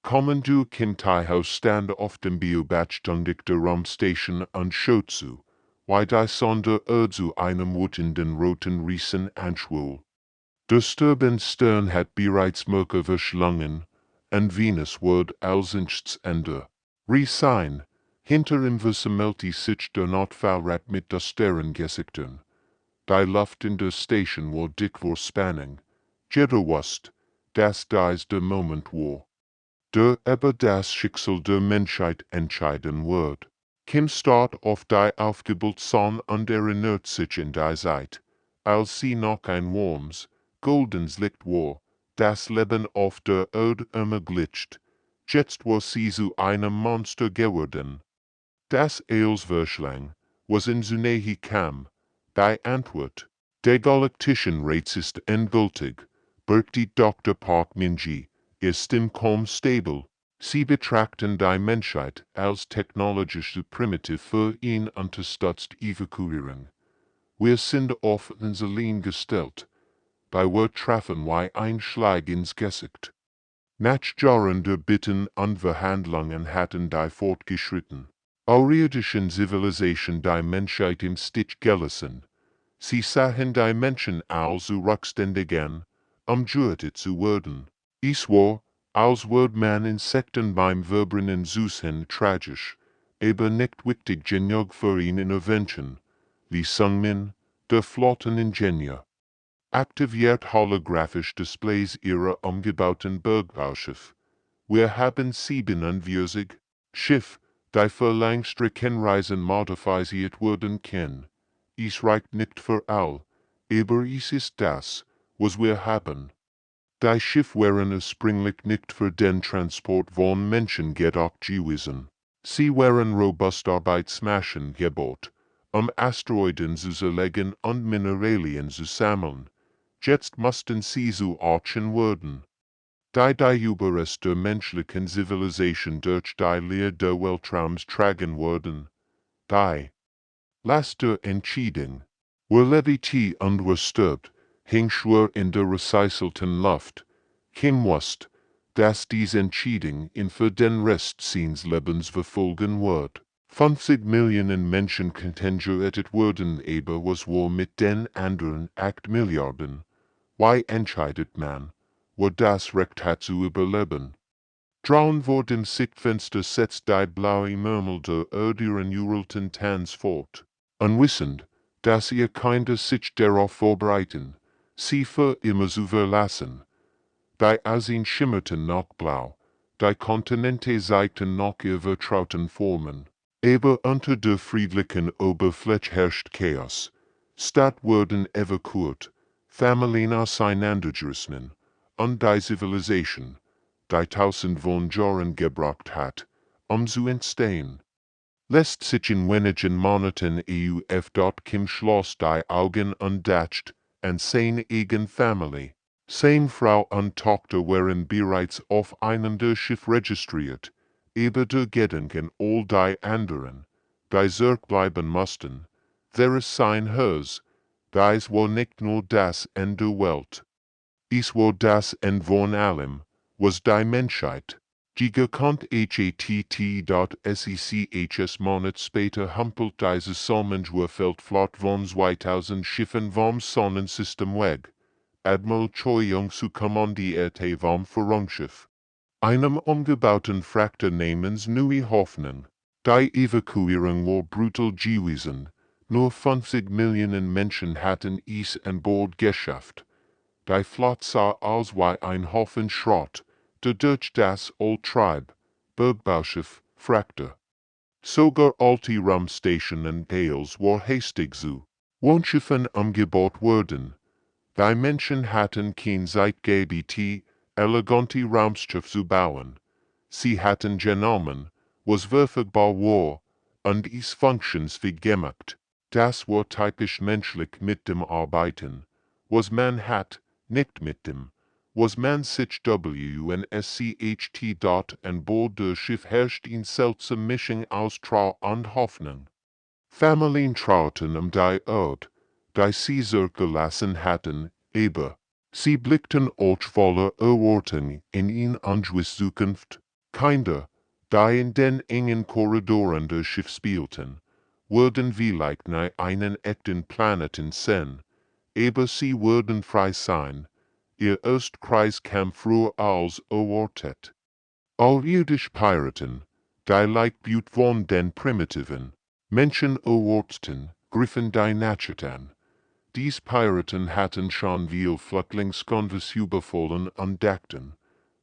Kommen du Kind Haus stand auf dem beobachtungsdichte Raumstation und schaut zu, wie die Sonde zu einem wutenden roten Riesen anschwol. Der Stern hat bereits Merkur verschlungen, und Venus wird als ins Ende. Resign, hinter ihm versammelte sich der Notfallrat mit der Sterngesichtern. Die Luft in der Station war dick vor Spannung. Jeder wusste, dass dies der Moment war, der über das Schicksal der Menschheit entscheiden wird. Kim starrt auf die aufgebildet Sonne und erinnert sich in die Zeit, als sie noch ein warmes, goldens Licht war, das Leben auf der Erde ermöglicht. Jetzt war sie zu einem Monster geworden. Das Eilsverschlang, was in seine Nähe kam, die Antwort, der galaktischen Rätsel ist endgültig, birgt Dr. Park Minji, ist im kaum stabil. Sie betrachten die Menschheit als technologisch primitiv für ihn unterstützt evakuieren. Wir sind auf uns allein gestellt, bei wir treffen wie ein Schlag ins Gesicht. Nach Jahren der Bitten und Verhandlungen hatten die fortgeschritten, außerirdischen Zivilisation die Menschheit im Stich gelassen. Sie sahen die Menschen als rückständigen, Jurte zu werden. Es war, als würde man Insekten beim Verbrennen suchen tragisch, aber nicht wichtig genug für ihn Intervention, wie Sungmin, der Flotteningenieur. Aktiviert holographisch Displays ihrer umgebauten Bergbauschiffe. Wir haben 47 Schiff, die für Langstreckenreisen modifiziert werden können. Es reicht nicht für all, aber es ist das, was wir haben. Die Schiffe wären ursprünglich nicht für den Transport von Menschen gedacht gewesen. Sie wären robust Arbeitsmaschinen gebaut, Asteroiden zu zerlegen und Mineralien zu sammeln. Jetzt mussten sie zu Archen werden. Die Überreste der menschlichen Zivilisation durch die Lehre der Weltraums tragen wurden. Die letzte Entscheidung, wir Levity und wir stirbt, hing schwer in der recycelten Luft. Kim wusste, dass diese Entscheidung ihn für den Rest seines Lebens verfolgen wird. 50 Millionen Menschen könnten gerettet werden, aber was war mit den anderen 8 Milliarden? Wie entscheidet man, wer das Recht hat zu überleben? Draußen vor dem Sichtfenster setzt die blaue Murmel der Erde ihren uralten Tanz fort. Unwissend, dass ihr Kinder sich darauf vorbereiten, sie für immer zu verlassen. Die Asien schimmerten noch blau, die Kontinente zeigten noch ihre vertrauten Formen. Aber unter der friedlichen Oberfläche herrscht Chaos. Stadt wurden evakuiert, Familien auseinandergerissen, und die Zivilisation, die tausend von Jahren gebraucht hat, zu entstehen, lässt sich in wenigen Monaten Kim schloss die Augen und dacht an seine eigene Familie. Seine Frau und Tochter waren bereits auf einem der Schiff registriert, aber der Gedanken all die anderen, die zurückbleiben mussten, wäre sein Haus, dies war nicht nur das Ende der Welt. Es war das Ende von allem, was die Menschheit. Die gekonnt HATT.SECHS Monat später humpelt diese Solmenschwerfeldflott von 2000 Schiffen vom Sonnensystem weg. Admiral Choi Young-su kommandierte vom Führungsschiff, einem umgebauten Frachter namens Neue Hoffnung. Die Evakuierung war brutal gewesen, nur 50 Millionen Menschen hatten es an Bord geschafft. Die Flotte sah aus wie ein Haufen Schrott, der durch das Old Tribe, Bergbausschiff, fragte. Sogar alte Raumstationen Teils war hastig zu Wohnschiffen umgebaut worden. Die Menschen hatten kein Zeit gehabt, elegante Raumschiffe zu bauen. Sie hatten genommen, was verfügbar war, und es funktionsfähig gemacht. Das war typisch menschlich mit dem Arbeiten, was man hat, nicht mit dem, was man sich WNSCHT an Bord der Schiff herrscht in seltsame Mischung aus Trau und Hoffnung. Familien trauten die Erde, die sie zurückgelassen hatten, aber sie blickten auch voller Erwartung in ihn Zukunft. Kinder, die in den engen Korridoren der Schiff spielten, würden vielleicht nie einen echten Planeten sehen, aber sie würden frei sein. Ihr Ostkreis kam früher als erwartet. Alljährlich Piraten, die Leichtblut von den primitiven Menschen erwarteten, griffen die Nacht an. Dies Piraten hatten schon viel Flüchtlingskonvos überfallen und dachten,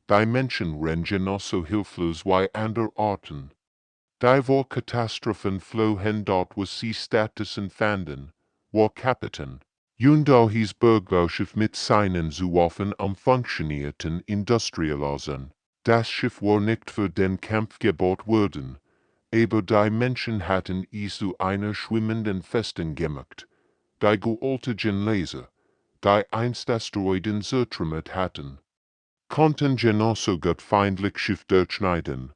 die Menschen rengen so hilflos wie andere Arten. Die vor Katastrophen flohen dort wo sie Statusen fanden, war Kapitän. Da hieß Bergbausschiff mit seinen Zuwaffen funktionierten Industrialosen. Das Schiff war nicht für den Kampf gebaut worden, aber die Menschen hatten es zu einer schwimmenden Festung gemacht. Die gealtigen Laser, die einst Asteroiden zertrümmert hatten, konnten genauso gut feindlich Schiff durchschneiden.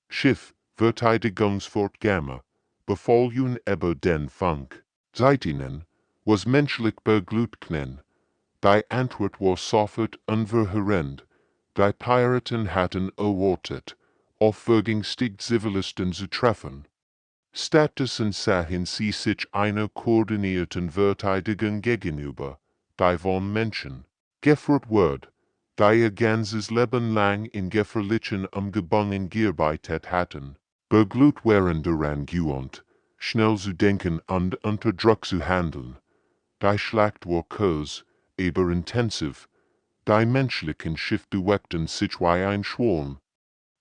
Schiff, Verteidigungsfort Gamma, befahl nun aber den Funk. Seitenen, was menschlich beglückten. Die Antwort war sofort unverheerend. Die Piraten hatten erwartet, aufwürdigstig Zivilisten zu treffen. Stattdessen sahen sie sich einer koordinierten Verteidigung gegenüber, die von Menschen geführt wird, die ihr ganzes Leben lang in gefährlichen Umgebungen gearbeitet hatten, beglückt waren daran gewohnt, schnell zu denken und unter Druck zu handeln. Die Schlacht war kurz, aber intensiv. Die menschlichen Schiffe bewegten sich wie ein Schwarm,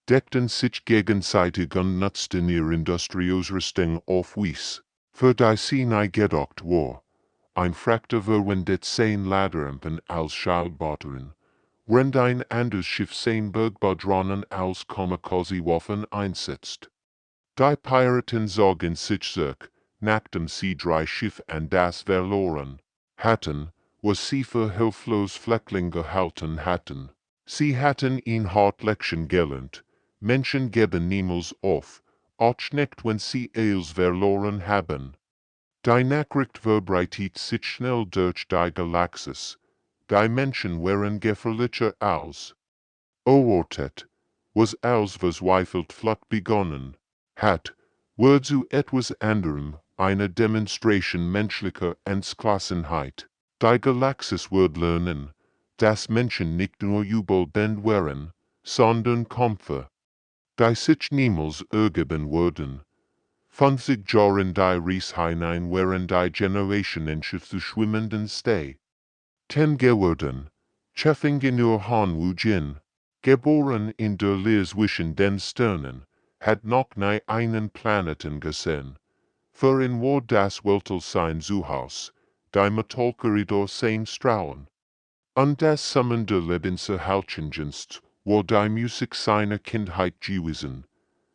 deckten sich gegenseitig und nutzten ihre Industrieausrüstung auf Wies, für die sie nie gedacht war. Ein Frachter verwendet 10 Laderampen als Schallbatterien, während ein anderes Schiff 10 Bergbaudrahnen als Kamikaze-Waffen einsetzt. Die Piraten sorgen sich zurück, nachdem sie 3 Schiffe an das Verloren hatten, was sie für hilflos Flüchtlinge gehalten hatten. Sie hatten ihn hart Lektien gelernt. Menschen geben niemals auf, auch nicht wenn sie es verloren haben. Die Nachricht verbreitet sich schnell durch die Galaxis. Die Menschen waren gefährlicher als erwartet, was als verzweifelt Flucht begonnen hat, wird zu etwas anderem, eine Demonstration menschlicher Entschlossenheit. Die Galaxis wird lernen, dass Menschen nicht nur überbend waren, sondern Kämpfer, die sich niemals ergeben würden. 50 Jahren die Reise hinein waren die Generationen zu schwimmenden Stay. 10 geworden, Cheffing in ihr Han Wu Jin, geboren in der Leer zwischen den Sternen, hat noch nie einen Planeten gesehen. Für ihn war das Weltall sein Zuhause, die Metallkorridor sein Strahlen. Und das Summen der Lebenserhaltungsdienst war die Musik seiner Kindheit gewesen.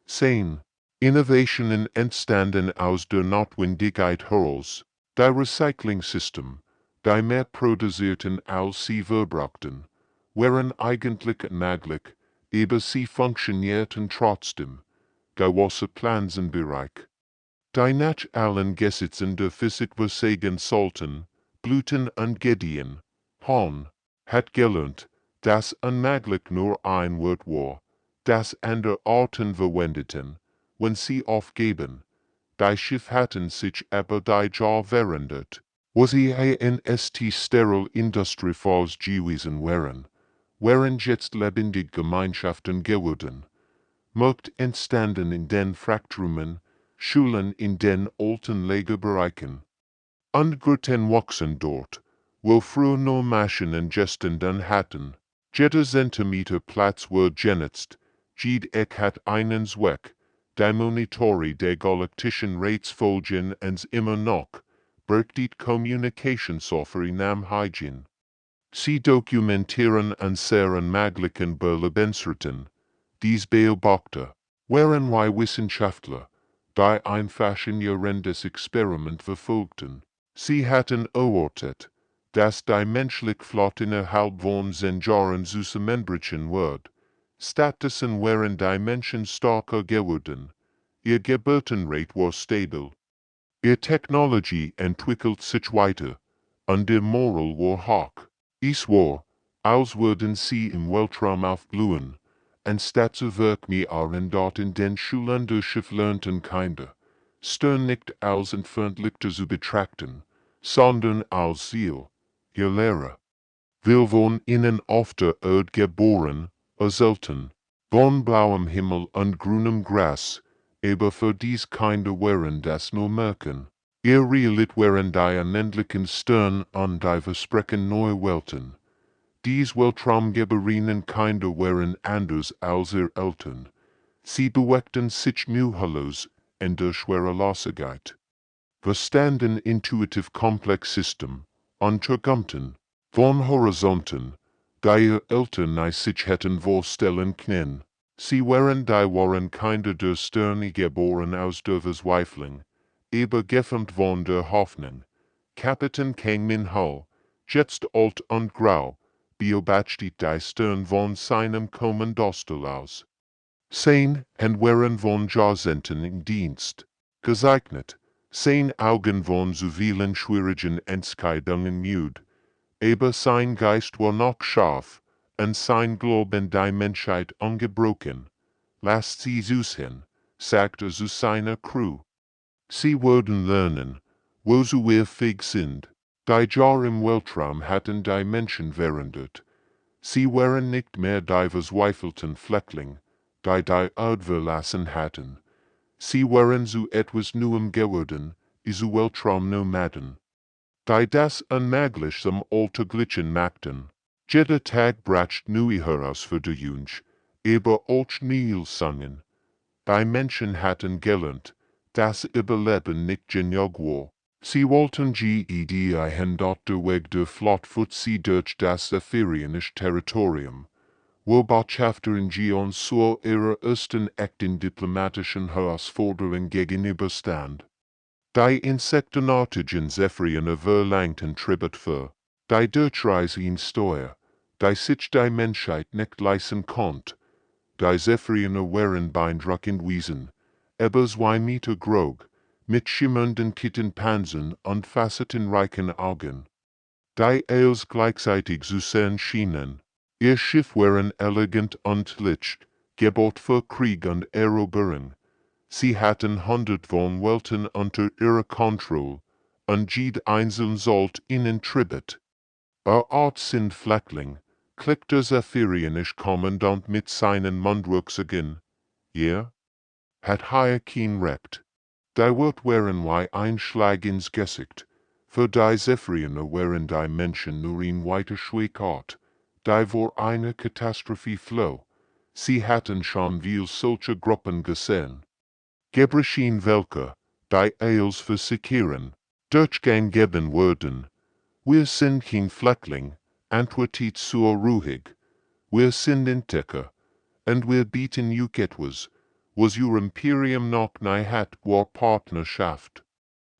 Sein Innovationen entstanden aus der Notwendigkeit heraus. Die Recycling-System, die mehr produzierten als sie verbrauchten, waren eigentlich möglich, aber sie funktionierten trotzdem. Große Plansenbereich. Die nach allen Gesetzen der Physik versagen sollten, Blüten und Gedien. Hahn hat gelernt, dass unmöglich nur ein Wort war, das andere Arten verwendeten, wenn sie aufgeben. Die Schiff hatten sich aber die Jahr verändert. Was sie einst steril Industrieforce gewesen waren jetzt lebendig Gemeinschaften geworden. Markt entstanden in den Frachträumen, Schulen in den alten Lagerbereichen. Und Gärten wuchsen dort, wo früher nur Maschinen gestanden hatten. Jeder Zentimeter Platz war genutzt, jede Eck hat einen Zweck. Die Monitore der galaktischen Ratsfolgen uns immer noch, birgt die Kommunikationssoftware nam Hygiene. Sie dokumentieren und seren möglichen Lebensretten. Dies beobachter, waren Wissenschaftler, die ein faszinierendes Experiment verfolgten. Sie hatten erwartet, dass die menschliche Flotte innerhalb von 10 Jahren zusammenbrechen wird. Stattdessen waren die Menschen stärker geworden. Ihr Geburtenrate war stabil. Ihre Technologie entwickelt sich weiter, und der Moral war hoch. Es war, als würden sie im Weltraum aufblühen, anstatt zu werk me aren dort in den Schulande Schiff lernten kinder, stern nicht als entferntlichter zu betrachten, sondern als Ziel, ihr Lehrer. Will von ihnen auf der Erde geboren, selten, von blauem Himmel und grünem Gras, aber für dies Kinder wären das nur Märchen. Ihr realit wären die unendlichen Stern und die versprechen neue Welten. Dies Weltraumgeberinnen Kinder wären anders als ihr Eltern. Sie bewegten sich mühelos in der Schwerelosigkeit. Verstanden intuitiv komplex System, untergumten, von Horizonten, die ihr Eltern nicht sich hätten vorstellen können. Sie waren Kinder der Sterne geboren aus der Verzweiflung, aber geformt von der Hoffnung. Kapitän Kang Min Ho, jetzt alt und grau, beobachtet die Stern von seinem Kommandostel aus. Sein und waren von Jahrzehnten im Dienst, gezeichnet, sein Augen von so vielen schwierigen Entscheidungen müde, aber sein Geist war noch scharf, und sein Glaube an die Menschheit ungebrochen. Lasst sie suchen, sagte zu seiner Crew. Sie würden lernen, wo sie fähig sind. Die Jar im Weltraum hatten die Menschen verändert. Sie waren nicht mehr die verzweifelten Fleckling, die Erde verlassen hatten. Sie waren so etwas Neuem geworden, so Weltraumnomaden. Die das unmöglich zum Alltäglichen machten. Jeder Tag bracht neue Herausforderungen, aber auch Nil sangen. Die Menschen hatten gelernt, dass Überleben nicht genug war. Sie wollten jeden der Weg der Flucht für sie durch das Ephirienische Territorium, wo Botschafterin Gion zu ihrer ersten echten diplomatischen Herausforderung gegenüberstand. Die insektenartigen Zephyrine verlangten Tribut für die Durchreise in Steuer, die sich die Menschheit nicht leisten konnte. Die Zephyrine waren beeindruckend Wesen, aber 2 Meter groß, mit schimmernden Kittenpanzern und facettenreichen Augen. Die als gleichzeitig zu sehen schienen. Ihr Schiff waren elegant und licht, gebaut für Krieg und Eroberung. Sie hatten 100 von Welten unter ihrer Kontrolle, und jede einzeln sollte ihnen Tribut. Art sind Fleckling, klickt der Zephyrienische Kommandant mit seinen Mundwerkzeugen. Ja? Hat kein Recht. Die Welt waren wie ein Schlag ins Gesicht. Für die Zephyrine waren die Menschen nur in weiter Schwachart. Die vor einer Katastrophe floh. Sie hatten schon viel solche Gruppen gesehen. Gebrechen welche, die als versichern, Durchgang geben würden. Wir sind kein Fleckling, antwortet so ruhig. Wir sind Entdecker, und wir bieten euch etwas, was ihr Imperium noch nie hat, war Partnerschaft.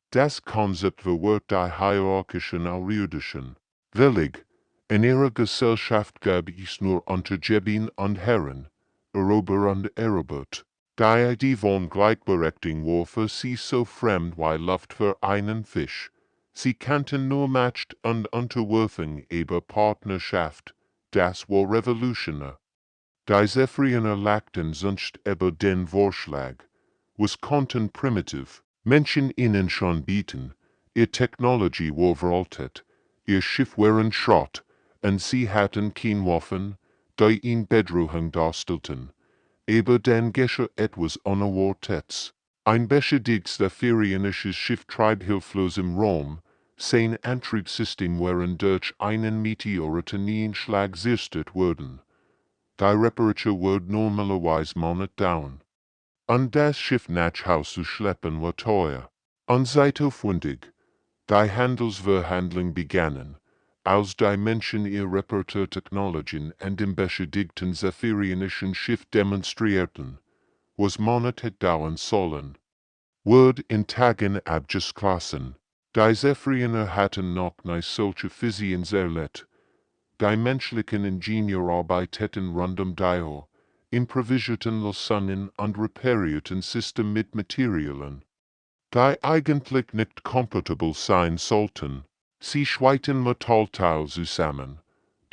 Das Konzept verwirrt die hierarchischen Auridischen. Willig, in ihrer Gesellschaft gab es nur Untergebin und Herren, Erober und erobert. Die Idee von Gleichberechtigung war für sie so fremd wie Luft für einen Fisch. Sie kannten nur Macht und Unterwerfung, aber Partnerschaft, das war revolutionär. Die Zephyriner lachten sonst über den Vorschlag. Was konnten primitiv Menschen ihnen schon bieten? Ihr Technology war veraltet, ihr Schiff waren Schrott, und sie hatten kein Waffen, die ihn Bedrohung darstellten. Aber dann geschah etwas Unerwartetes. Ein beschädigtes ephirienisches Schiff trieb hilflos im Raum, sein Antriebssystem waren durch einen Meteoriteneinschlag zerstört worden. Die Reparatur würde normalerweise Monate dauern. Und das Schiff nach Haus zu schleppen war teuer. Und zeitaufwendig. Die Handelsverhandlungen begannen, als die Menschen ihre Reparaturtechnologien an dem beschädigten zephyrionischen Schiff demonstrierten, was Monate dauern sollen. Wurde in Tagen abgeschlossen. Die Zephyriner hatten noch nicht solche Physien erlebt. Die menschlichen Ingenieurarbeiten rund die improvisierten Lösungen und reparierten System mit Materialien, die eigentlich nicht compatible sein sollten. Sie schweiten Metallteile zusammen,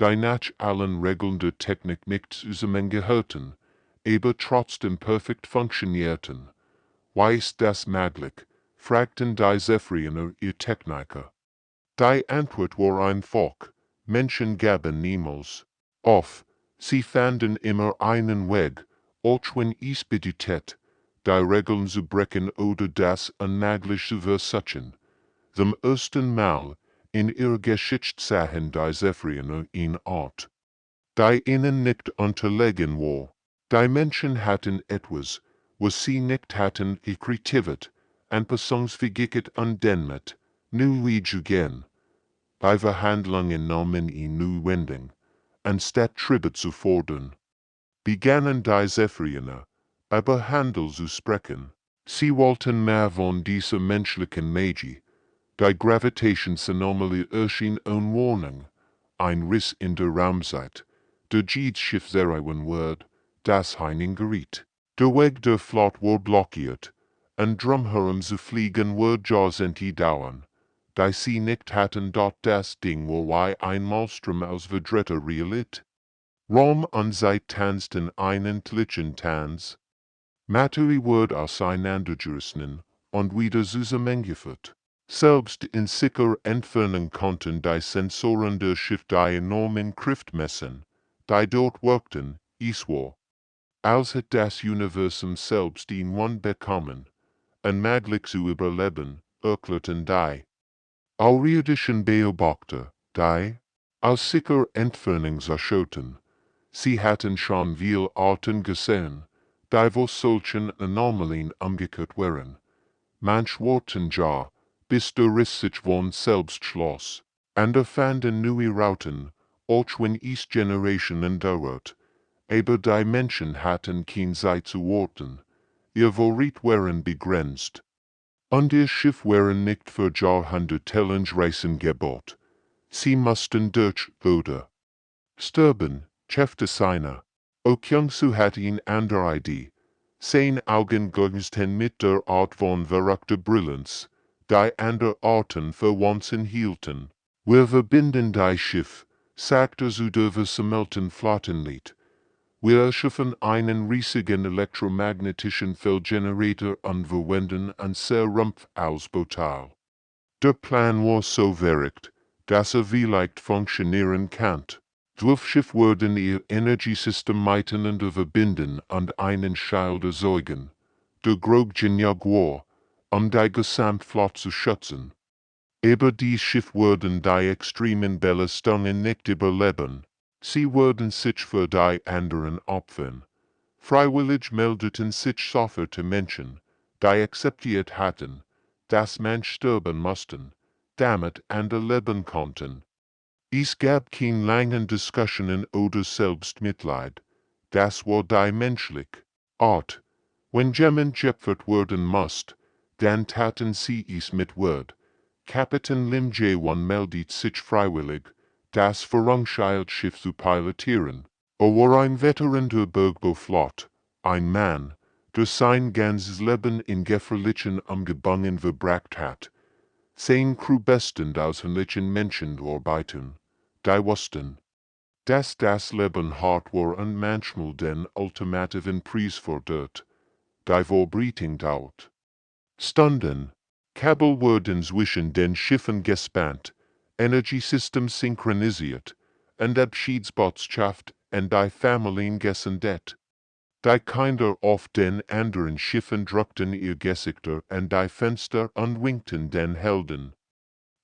die nach allen Regeln der Technik nicht zusammengehörten, aber trotzdem perfekt funktionierten. Wie ist das möglich? Fragten die Zephyrianer ihr Techniker. Die Antwort war einfach: Menschen gaben niemals auf. Sie fanden immer einen Weg, auch wenn es bedeutet, die Regeln zu brechen oder das unmöglich zu versuchen. Zum ersten Mal in ihrer Geschichte sahen die Zephyrianer eine Art, die ihnen nicht unterlegen war. Die Menschen hatten etwas, was sie nicht hatten, Kreativität, Anpassungsfähigkeit und Denmut, neu zu gehen. Bei Verhandlungen nahmen ihn notwendig, anstatt Tribut zu fordern. Begannen die Zephyrianer, über Handel zu sprechen. Sie wollten mehr von dieser menschlichen Magie. Die Gravitationsanomalie erschien unwarnung, ein Riss in der Raumzeit. Der Jeedschiff zerreuen wird, das hineingeriet. Der Weg der Flotte war blockiert, und drumherum zu fliegen wird jahrzehnte dauern. Die sie nicht hatten, dort das Ding war wie ein Maelstrom aus verdrehter Realität. Raum und Zeit tanzten einen intelligenten Tanz. Materie wird auseinandergerissen und wieder zusammengeführt. Selbst in sicherer Entfernung konnten die Sensoren der Schiff die enormen Kraft messen, die dort wirkten. Es war, als hätte das Universum selbst den Wand bekommen, unmöglich zu überleben, erklärten die außerirdischen Beobachter, die aus sicherer Entfernung schauten. Sie hatten schon viele Arten gesehen, die wo solchen Anomalien umgekehrt waren. Manch warten ja, bis der Riss sich von selbst schloss. Andere fanden neue Routen, auch wenn es Generationen dauert. Aber die Menschen hatten keine Zeit zu warten. Ihr Vorrat waren begrenzt. Und ihr Schiff waren nicht für Jahrhundertelang Reisen gebaut. Sie mussten durch oder sterben, chefte seiner. Auch Kyungsu hatte eine andere Idee. Seine Augen glänzten mit der Art von verrückter Brillanz, die andere Arten für Wahnsinn hielten. Wir verbinden die Schiff, sagte zu der versammelten Flottenlied. Wir erschaffen einen riesigen elektromagnetischen Feldgenerator und verwenden ein sehr Rumpf als Portal. Der Plan war so verrückt, dass vielleicht funktionieren kann. 12 Schiffe würden ihr Energiesystem miteinander verbinden und einen Schild erzeugen. Der Groggen Jaguar, die Gesamtflotte zu schützen. Aber die Schiffe würden die extremen Belastungen nicht überleben. Sie würden sich für die anderen opfern. Freiwillig meldeten sich sofort Menschen, die akzeptiert hatten, dass man sterben mussten, damit andere leben konnten. Es gab keine langen Diskussionen oder Selbstmitleid. Das war die menschliche Art. Wenn jemand geopfert werden musste, dann taten sie es mit Word. Kapitän Lim Jae-won meldet sich freiwillig, das Verurteilte-Schiff zu pilotieren. War ein Veteran der Bergbauflotte, ein Mann, der sein ganzes Leben in gefährlichen Umgebungen verbracht hat. Seine Crew bestehend aus herrlichen Menschen arbeiten. Die wussten, dass das Leben hart war und manchmal den ultimativen Preis fordert. Die Vorbereitung dauert Stunden. Kabel wurden zwischen den Schiffen gespannt, Energiesystem synchronisiert, und Abschiedsbotschaft an die Familien gesendet. Die Kinder auf den anderen Schiffen drückten ihr Gesichter an die Fenster und winkten den Helden.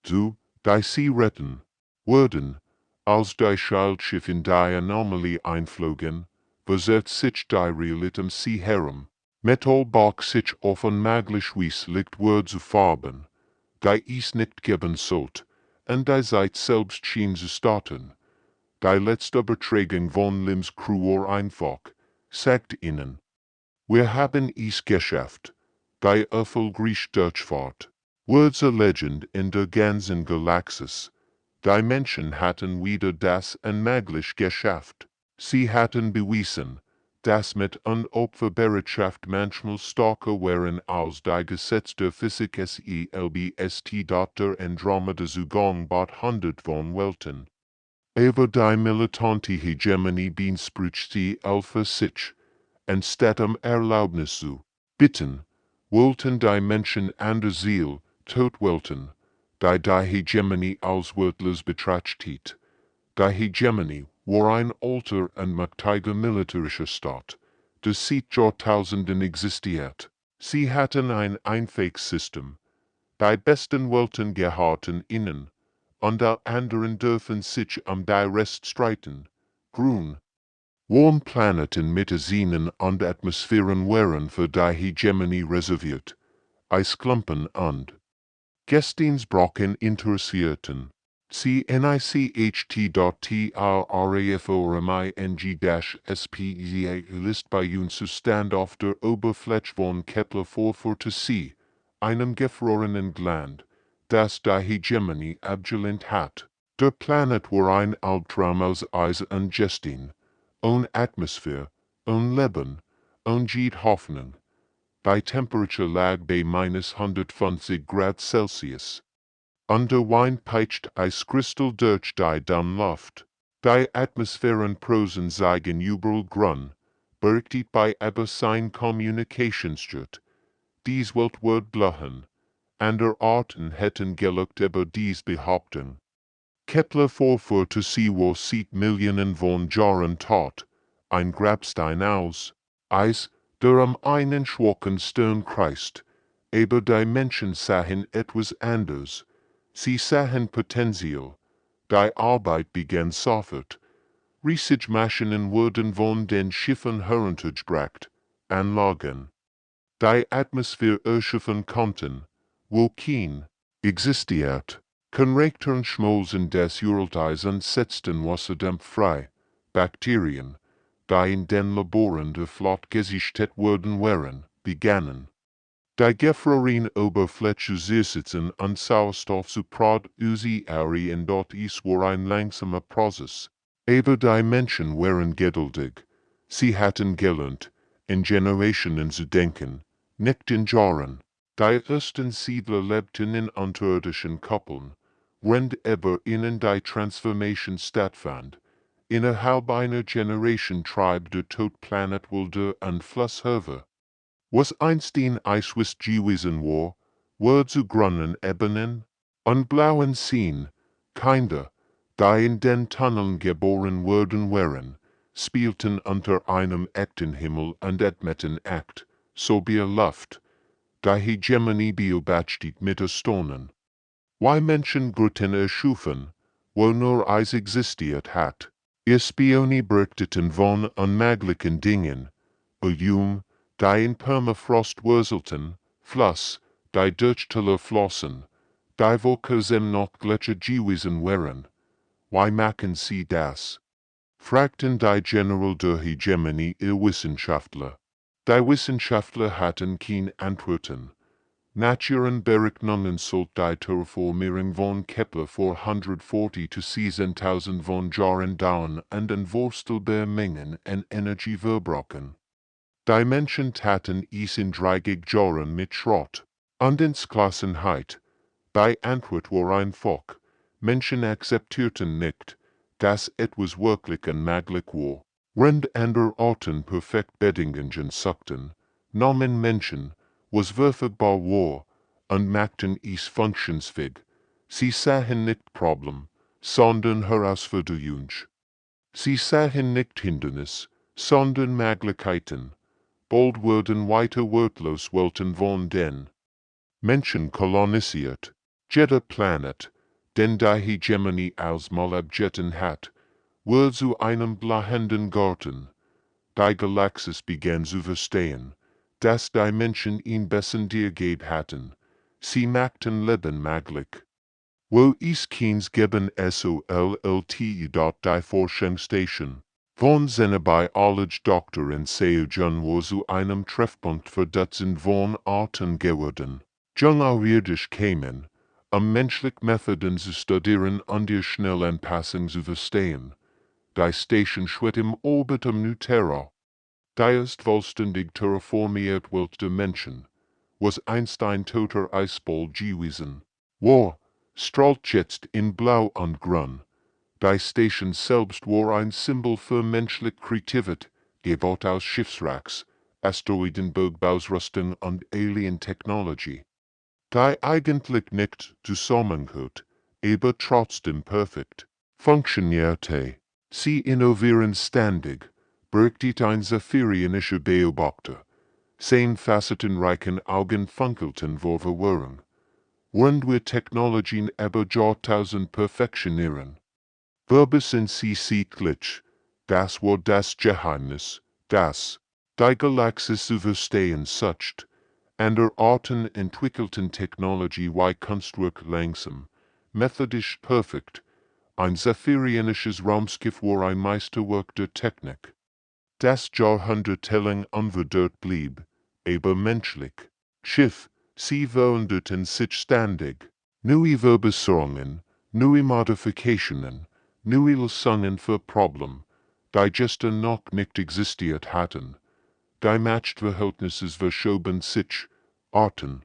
So, die sie retten wurden, als die Schildschiff in die Anomalie einflogen, verzerrt sich die Realität um sie herum. Metallbach sich auf unmöglich Weise liegt Word zu farben, die es nicht geben sollte, und die Zeit selbst schien zu starten. Die letzte Übertragung von Lims Crew war einfach, sagt ihnen. Wir haben es geschafft. Die erfolgreiche Durchfahrt. Words a legend in der ganzen Galaxis. Die Menschen hatten wieder das Unmögliche geschafft. Sie hatten bewiesen, dass mit Unopferbereitschaft manchmal stärker waren als die Gesetze der Physik selbst. Der Andromeda-Zugang bot hundert von Welten. Aber die militante Hegemonie beansprucht sie für sich, anstatt Erlaubnis zu bitten, wollten die Menschen anders Ziel, tot wollten, die Hegemonie als wertlos betrachtet. Die Hegemonie war ein alter und mächtiger militärischer Staat, der seit Jahrtausenden existiert. Sie hatten ein einfähiges System. Die Besten wollten gehalten innen, und die anderen dürfen sich die Rest streiten. Grün. Warm Planeten mit Sehnen und Atmosphären waren für die Hegemonie reserviert. Eisklumpen und Gesteinsbrocken interessierten. See NICHT.TRRAFORMING-SPEA List bei uns Zustand auf der Oberfläche von Kepler 440c, einem gefrorenen Gland, das die Hegemonie abgelehnt hat. Der Planet war ein Albtraum aus Eis und Gestein, ohne Atmosphäre, ohne Leben, ohne jede Hoffnung. Die Temperatur lag bei -150 Grad Celsius. Under Wein peitscht Eiskristall durch die Luft. Die Atmosphärenprosen zeigen überall grün, berichtet bei aber sein Kommunikationsstört. Dies Weltwort blahen. Andere Arten hätten gelobt über dies Behauptung. Kepler 440c war seit Millionen von Jahren tot, ein Grabstein aus Eis, der einen schwachen Stern kreist, aber die Menschen sahen etwas anders. Sie sahen Potenzial. Die Arbeit begann sofort. Riesige Maschinen wurden von den Schiffen heruntergebracht, Anlagen, die Atmosphäre erschaffen konnten, wo kein existiert. Konrektoren schmolzen des Uralteils und setzten Wasserdampf frei. Bakterien, die in den Laboren der Flott gesichtet worden waren, begannen. Die gefrorene Oberfläche sitzen und Sauerstoff zu produzieren dort ist war ein langsamer Prozess. Aber die Menschen waren geduldig. Sie hatten gelernt, in Generationen zu denken, nicht in Jahren. Die ersten Siedler lebten in unterirdischen Kuppeln, während aber ihnen die Transformation stattfand. Innerhalb einer Generation trieb der Todplanet Wilder und Flusshöfe. Was einst in Eiswist gewesen war zu grünen Ebenen und blauen Seen, Kinder, die in den Tunneln geboren worden waren, spielten unter einem echten Himmel und atmeten echt, sobier Luft. Die Hegemonie beobachtet mit Erstaunen. Why Menschen Gruppen erschufen, wo nur Eis existiert hat. Ihr Spione berichteten von unmöglichen Dingen, die in Permafrost wurzelten, Fluss, die durch Täler flossen, die Wolken noch Gletscher gewesen waren. Why machen sie das? Fragten die General der Hegemonie ihr Wissenschaftler. Die Wissenschaftler hatten keine Antworten. Naturen Berechnungen sollt die Terraformierung von Kepler 440 zu 10.000 von Jahren dauern und unvorstellbare Mengen an Energie verbrauchen. Die Menschen taten es in 30 Jahren mit Schrott. Und ins Klassenheit. Die Antwort war einfach. Menschen akzeptierten nicht, dass etwas wirklich unmöglich war. Während andere Arten perfekt Bedingungen suchten, nahmen Menschen, was verfügbar war, und machten es funktionsfähig. Sie sahen nicht Problem, sondern Herausforderung. Sie sahen nicht Hindernis, sondern Möglichkeiten. Bald wurden weiter wortlos Welten von den Menschen kolonisiert. Jeder Planet, den die Hegemonie als Mal abjetten hat, wurde zu einem blahenden Garten. Die Galaxis begann zu verstehen, dass die Menschen ihn besser geht hatten. Sie machten Leben möglich. Wo es keins geben sollt, die Forschungsstation. Von seine Biology Doktor in Seojon war zu einem Treffpunkt für Dutzend von Arten geworden. Jung außerirdisch kämen, menschlich Methoden zu studieren und ihr schnell Anpassung zu verstehen. Die Station schwet im Orbit Terra. Die ist vollständig terraformiert Welt der Menschen, was einst ein toter Eisball gewesen war, strahlt jetzt in Blau und Grün. Die Station selbst war ein Symbol für menschliche Kreativität, Gebot aus Schiffswracks, Asteroidenbergbausrüstung und Alien-Technology. Die eigentlich nicht zusammengehört, aber trotzdem perfekt funktionierte. Sie innovieren ständig, berechtigt ein Saphirianischer Beobachter. Sein facettenreichen Augen funkelten vor Verwirrung. Während wir Technologien über Jahrtausend perfektionieren. Verbessern sie sichtlich. Das war das Geheimnis, das die Galaxis zu verstehen sucht. An der Arten entwickelten Technologie wie Kunstwerk langsam, methodisch perfekt. Ein saphirianisches Raumschiff war ein Meisterwerk der Technik. Das jahrhundertelang unverändert blieb, aber menschlich. Schiff, sie veränderten sich ständig. Neue Verbesserungen, neue Modifikationen, neue Lösungen für Probleme, die gestern noch nicht existiert hatten. Die Machtverhältnisse verschoben sich, Arten.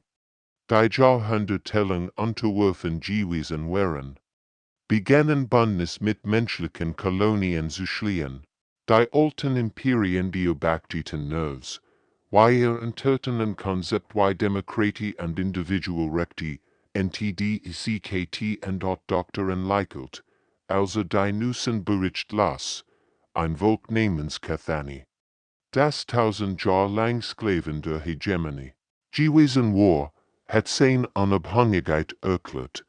Die jahrhundertelang unterworfen gewesen waren. Begannen Bündnis mit menschlichen Kolonien zu schließen. Die alten Imperien beobachteten Nerves, wie ihr entertainen Konzept wie Demokratie und Individualrechte, NTD-CKT und dort Doktoren Leichelt, also die Nussen Bericht las, ein Volk namens Kathani. Das 1000 Jahre lang sklavende Hegemonie. Gewesen war, hat sein Unabhängigkeit erklärt.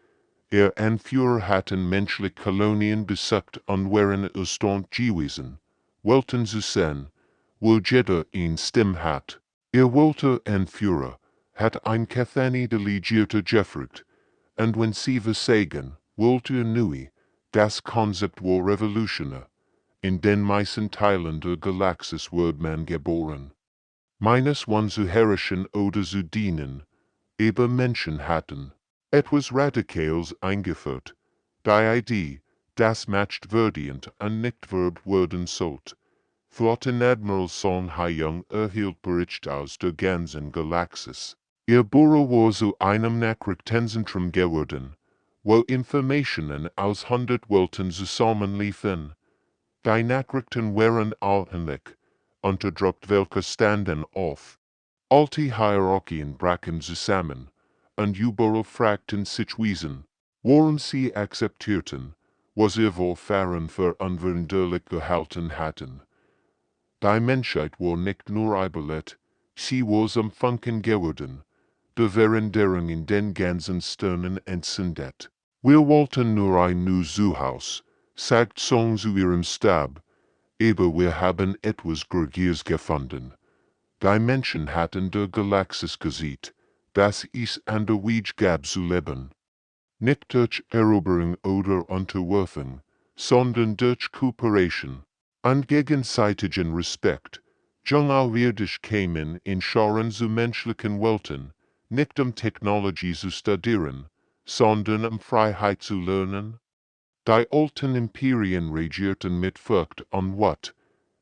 Anführer hatten menschliche Kolonien besucht und waren erstaunt gewesen, wollten zu sehen, wo jeder eine Stimme hat. Wollte Anführer, hat ein Kathani Delegierte gefragt, und wenn sie versagen, wollte neu, das Konzept war revolutionär. In den meisten Teilen der Galaxis wird man geboren. Meines wann zu herrschen oder zu dienen, aber Menschen hatten etwas Radikales eingeführt. Die Idee, das macht verdient und nicht verb werden sollt. Flottenadmiral Song Haiyang erhielt Bericht aus der ganzen Galaxis. Ihr Büro war zu einem Nachrichtenzentrum geworden, wo Informationen aus 100 Welten zusammenliefen. Die Nachrichten waren allheimlich, unterdrückt welche standen auf. Alte Hierarchien brachen zusammen, und überall fragten sich Wesen, woran sie akzeptierten, was ihr Vorfahren für unveränderlich gehalten hatten. Die Menschheit war nicht nur überlebt, sie war zum Funken geworden, der Veränderung in den ganzen Sternen entzündet. Wir wollten nur ein neues Zuhause, sagt Song zu ihrem Stab, aber wir haben etwas Gregiers gefunden. Die Menschen hatten der Galaxis gesehen, dass es an der Weg gab zu leben. Nicht durch Eroberung oder Unterwerfung, sondern durch Kooperation, und gegenseitigen Respekt. Jung alwirdisch kämen in Scharen zu menschlichen Welten, nicht Technologie zu studieren, sondern Freiheit zu lernen. Die alten Imperien regierten mit Furcht und Wut.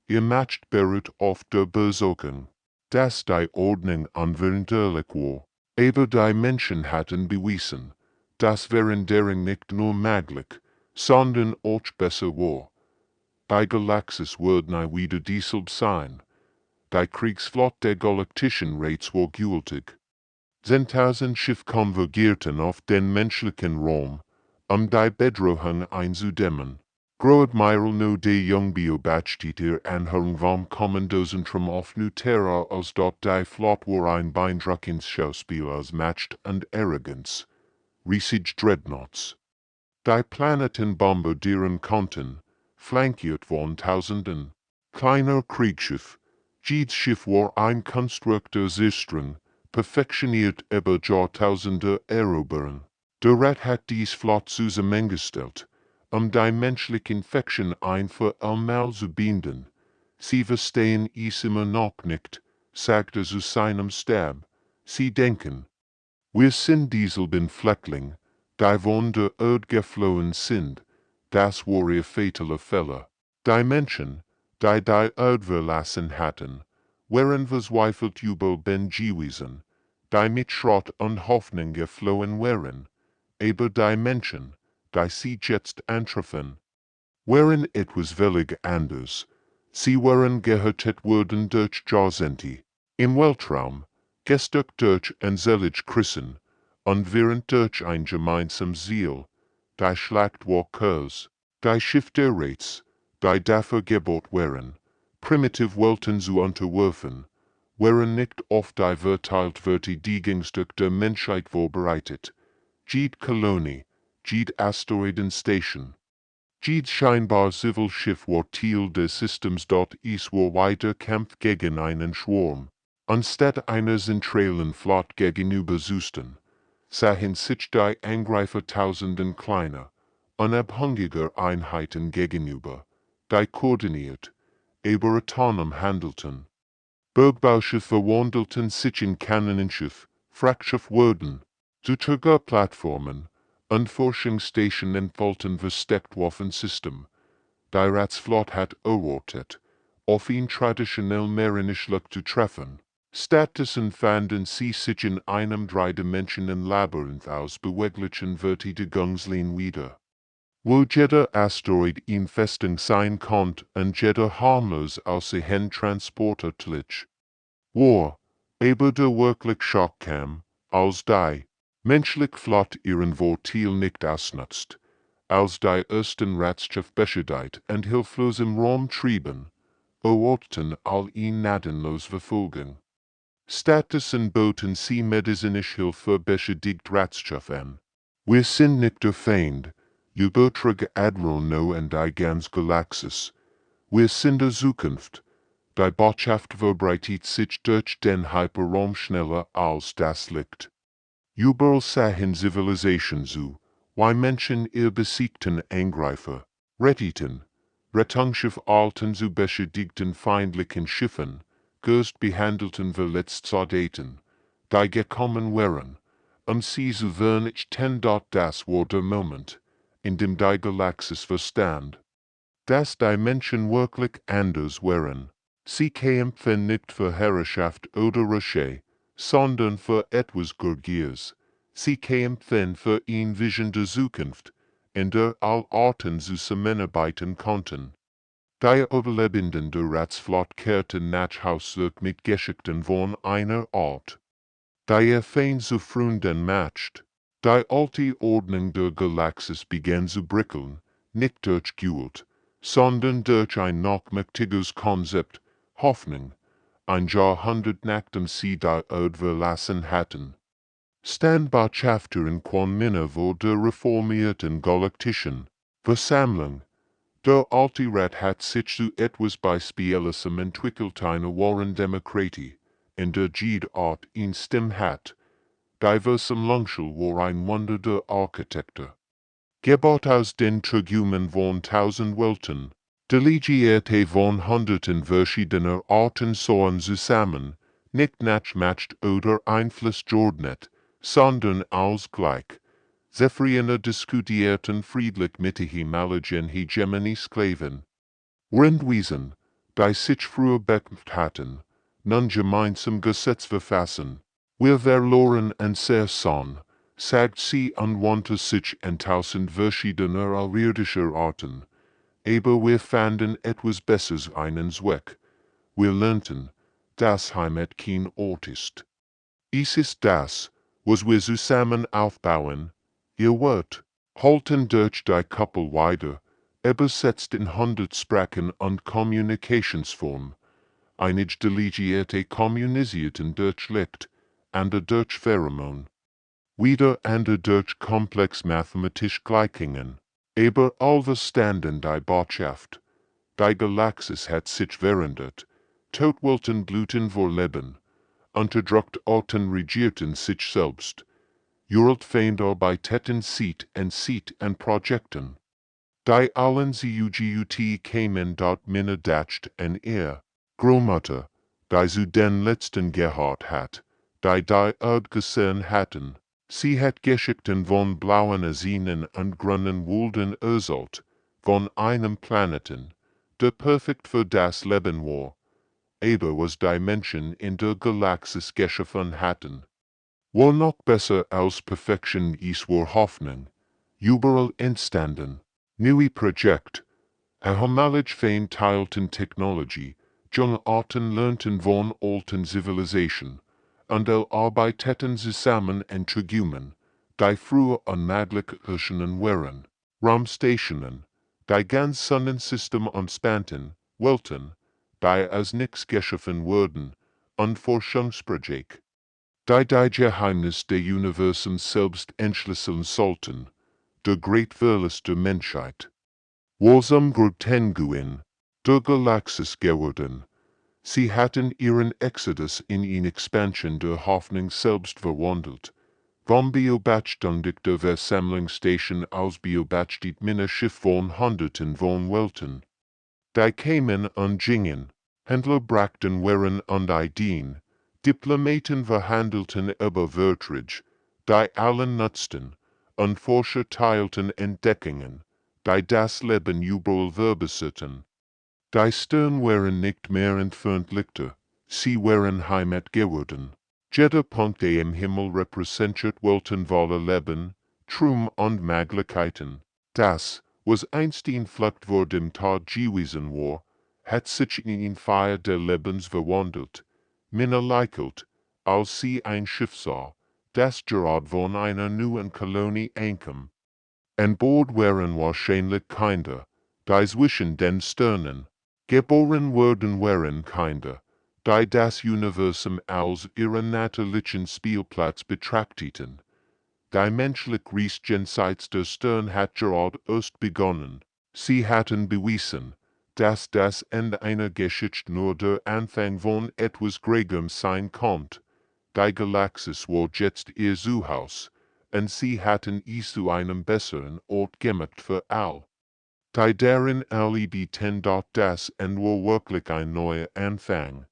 Ihr Macht beruht auf der Besorgung, dass die Ordnung unveränderlich war. Aber die Menschen hatten bewiesen, dass Veränderung nicht nur möglich, sondern auch besser war. Die Galaxis wird nie wieder dieselbe sein. Die Kriegsflotte der Galaktischen Rates war gültig. 10.000 Schiffe konvergierten auf den menschlichen Raum, die Bedrohung einzudämmen. Großadmiral no de Jung beobachtete Anhörung vom Kommandozentrum auf Terra als dort die Flotte war ein beeindruckendes Schauspiel aus Macht und Arroganz. Riesige Dreadnoughts. Die Planeten bombardieren konnten, flankiert von Tausenden kleiner Kriegsschiff. Jedes Schiff war ein Kunstwerk der Zerstörung, perfektioniert über Jahrtausende Eroberung. Der Rat hat dies Flotte zusammengestellt, die menschlichen Fächen ein für allmal zu binden. Sie verstehen es immer noch nicht, sagte zu seinem Stab. Sie denken, wir sind dieselben Fleckling, die von der Erde geflohen sind. Das war ihr fataler Fehler. Die Menschen, die Erde verlassen hatten, waren verzweifelt über Ben gewesen, die mit Schrott und Hoffnung geflohen waren. Aber die Menschen, die sie jetzt antreffen, waren etwas völlig anders. Sie waren gehörtet wurden durch Jahrzehnte. Im Weltraum, gestört durch Ansellig Christen, und während durch ein gemeinsames Ziel, die Schlacht war Kurs, die Schiff der Rates, die dafür gebaut waren, primitiv Welten zu unterwerfen, waren nicht auf die verteilt Verteidigungsstück der Menschheit vorbereitet. Jede Kolonie, jede Asteroidenstation, jede scheinbar civil Schiff war Teil des Systems dort ist war weiter Kampf gegen einen Schwarm. Anstatt einer zentralen Flotte gegenüber Süsten, sahen sich die Angreifer tausenden kleiner, unabhängiger Einheiten gegenüber, die koordiniert, aber autonom handelten. Bergbauschiffe verwandelten sich in Kanonenschiff, Frachtschiffe wurden zu Trägerplattformen, und Forschungsstationen entfalten versteckt Waffensystem. Die Ratsflotte hat erwartet, auf ihn traditionell marinischlich zu treffen. Stattdessen fanden sie sich in einem dreidimensionalen Labyrinth aus beweglichen Verteidigungslinien wieder. Wo jeder Asteroid in Festung sein konnte und jeder harmlos aussehend transportertlich war, aber der wirklich Schock kam, als die menschliche Flotte ihren Vorteil nicht ausnutzt, als die ersten Ratschiff beschädigt und hilflos im Raum trieben, erwarteten all ihn gnadenlos Verfolgung. Stattdessen boten sie medizinische Hilfe beschädigt Ratschiff an. Wir sind nicht der Feind, übertrage Admiral No und die ganz Galaxis. Wir sind der Zukunft. Die Botschaft verbreitet sich durch den Hyperraum schneller als das Licht. Überall sahen Zivilisation zu, wie Menschen ihr besiegten Angreifer, retteten, Rettungsschiff alten zu beschädigten feindlichen Schiffen, Gerst behandelten verletzt Soldaten, die gekommen waren, sie zu vernichten. Das war der Moment, in dem die Galaxis verstand, dass die Menschen wirklich anders waren. Sie kämpfen nicht für Herrschaft oder Reich, sondern für etwas Gurgiers. Sie kämpfen für eine Vision der Zukunft, in der all Arten zusammenarbeiten konnten. Die Überlebenden der Ratsflotte kehrten nach Haus zurück mit Geschichten von einer Art, die ihr Feind zu Freunden macht. Die alte Ordnung der Galaxis begann zu brickeln, nicht durch Gewalt, sondern durch ein noch mächtiges Konzept, Hoffnung, ein Jahrhundert nachdem sie die Erde verlassen hatten. Standbotschafterin quan Minna vor der reformierten Galaktischen Versammlung. Der alte Rat hat sich zu etwas Beispiellesem entwickelt, eine wahren Demokratie, in der jede Art ein Stimme hat. Diversem Langschul war ein Wunder der Architektur. Gebaut aus den Tragümen von tausend Welten, delegierte von Hunderten verschiedener Arten Soen zusammen, nicht nachmacht oder einflussgeordnet, sondern ausgleich. Zephyriene diskutierten friedlich mit ehemaligen Hegemoniesklaven. Rindwesen, die sich früher bekämpft hatten, nun gemeinsam Gesetz verfassen. Wir verloren und Serson, sagt sie und wandte sich in tausend verschiedener allirdischer Arten. Aber wir fanden etwas Besseres einen Zweck. Wir lernten, dass Heimat kein Ort ist. Es ist das, was wir zusammen aufbauen. Ihr Wort, halten durch die Koppel weiter, übersetzt in 100 Sprachen und Kommunikationsform. Einige delegierte kommunisierten durch Licht, andere durch Pheromon. Wieder andere durch komplex mathematisch Gleichungen. Aber all verstanden die Botschaft. Die Galaxis hat sich verändert. Todwelten gluten vor Leben. Unterdrückt Orten regierten sich selbst. Juralt Feind arbeiteten sieht und Projekten. Die allen Zugut kämen dort Minna dacht en Großmutter, die zu den letzten gehört hat, die Erd gesehen hatten. Sie hat Geschichten von blauen Asinen und grünen Wolden erzählt, von einem Planeten, der perfekt für das Leben war. Aber was die Menschen in der Galaxis geschaffen hatten, war noch besser als Perfektion ist war Hoffnung. Überall entstanden neue Projekt, Knowledge fein teilten Technologie, junge Arten lernten von alten Zivilisation, und arbeiteten zusammen entschuldigen, die früher unmöglich erschienen wären. Raumstationen, die ganz Sonnensystem umspannten, Welten, die als nix geschaffen wurden, und Forschungsprojekt, die Geheimnis des Universums selbst entschlüsseln sollten, der Great Verlust der Menschheit. Wasam Grutenguin, der Galaxis geworden. Sie hatten ihren Exodus in Expansion der Hoffnung selbst verwandelt. Vom beobachtung der Versammlungsstation aus beobachtet Minnerschiff von Hunderten von Welten. Die kamen und gingen, Händler brachten Waren und Ideen, Diplomaten verhandelten über Vertrag, die allen nutzten, und Forscher teilten Entdeckungen, die das Leben überall verbesserten. Die Sterne waren nicht mehr entfernt Lichter, sie waren Heimat geworden. Jeder Punkt im Himmel repräsentiert weltenvolle Leben, Traum und Möglichkeiten. Das, was einst in Flucht vor dem Tod gewesen war, hat sich in Feier der Lebens verwandelt. Minna lächelt, als sie ein Schiff sah, das gerade von einer neuen Kolonie ankam. An Bord waren wahrscheinlich Kinder, die zwischen den Sternen geboren worden waren Kinder, die das Universum als ihren natürlichen Spielplatz betrachteten. Die menschliche Reise jenseits der Stern hat gerade erst begonnen. Sie hatten bewiesen, dass das Ende einer Geschichte nur der Anfang von etwas Größerem sein konnte. Die Galaxis war jetzt ihr Zuhause, und sie hatten es zu einem besseren Ort gemacht für all. Die darin erlebten dort das und war wirklich ein neuer Anfang.